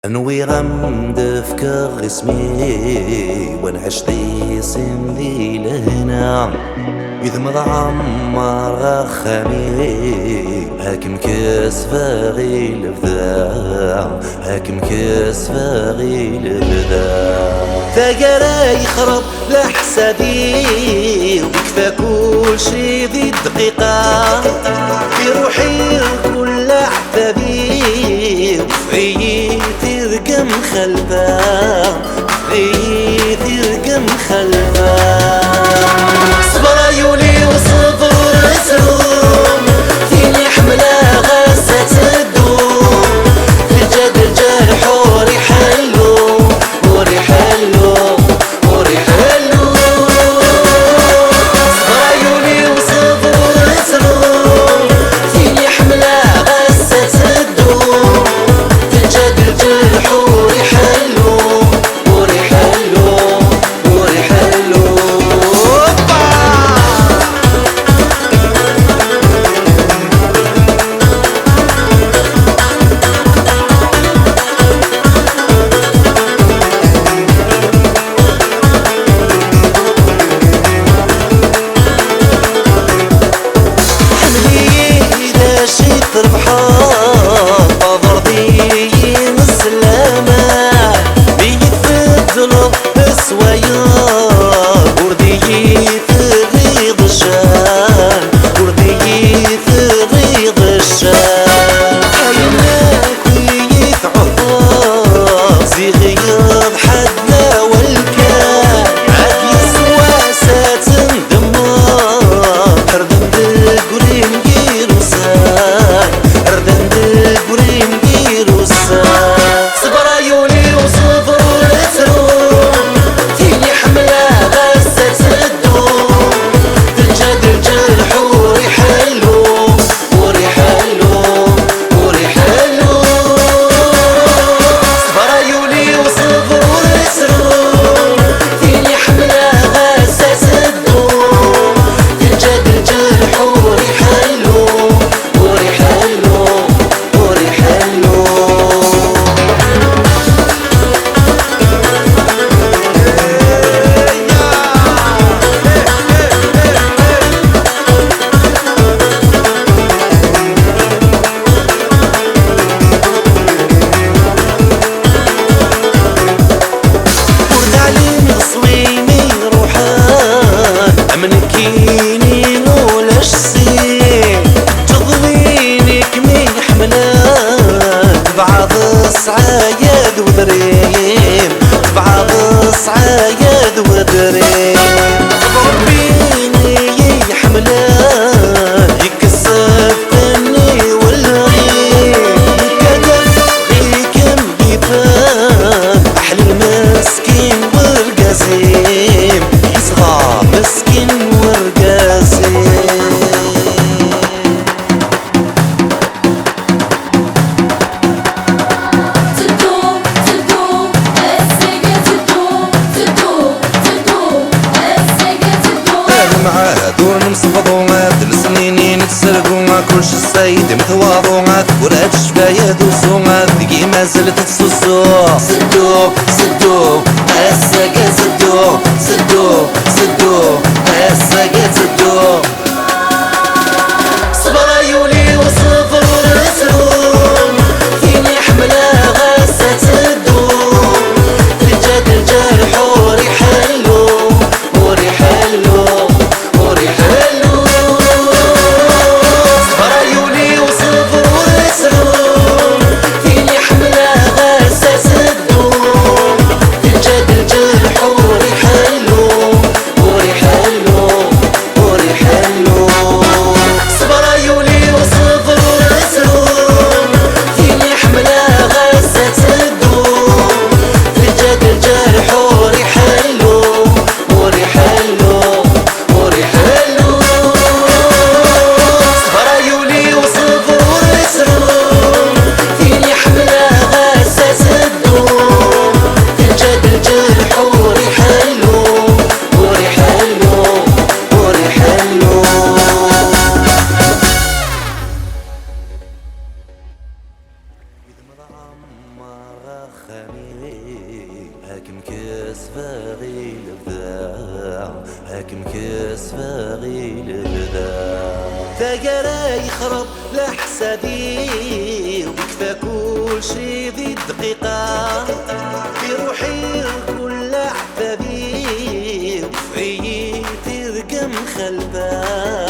انوي غمد فكر اسمي ونعيش ذي سن ذي لهنا يذمض عمر غخامي هاكم كاس فاغي لبذا هاكم كاس فاغي لبذا ثقرا يخرب لحسادي ويكفى كل شي ذي الدقيقة في روحي كل عفادي وفي ترقم خلفا في ترقم خلفا صبر عيوني وصبر سروم فيني حملة غاسة تدوم في الجد الجرح وري حلو وري حلو وري حلو صبر عيوني وصبر سروم فيني حملة غاسة تدوم في الجد الجرح وري حلو وري حلو وري حلو البحر قدر دين السلامة بيتفضلوا بسوايا وردي يفرض الشان وردي يفرض الشان عيناك ويتعطى زي غياب حدنا والكان عاد يسوى ساتن دمار حردن بالقريم جيروسان حردن بالقريم جيروسان صبر عيوني وصبر تروم فيني حملة غاسة تدوم في الجد الجرح وري حلو وري حلو وري حلو صبر عيوني وصبر تروم فيني حملة غاسة تدوم في الجد الجرح وري حلو وري حلو وري حلو ورد علينا صويني روحان امنكيني ولاش سين تضمينك من حملان بعض الصعايد وذريم بعض الصعايد وذريم ربيني حملان يكسف فني والغيم كدف غيكم بيبان احلى المسكين والقاسيم يصغى مسكين والقاسيم دور نمصفضو عاد السنينين تسرقو كلش السيد متواضو عاد وراد الشفايا دوسو عاد ذيكي ما زلت تسوسو سدو سدو الساقا سدو سدو سدو الساقا سدو صبر عيوني وصبر سروم فيني حملة غاسة تدوم في الجد الجرح وري حلو وري حلو وري حلو صبر عيوني وصبر سروم فيني حملة غاسة تدوم خاني هاكم كاس باغي لبدا هاكم كاس باغي لبدا تاقرا يخرب لحسادي ويكفى كل شي ذي الدقيقة في روحي كل أحبابي وفي ترقم خلفه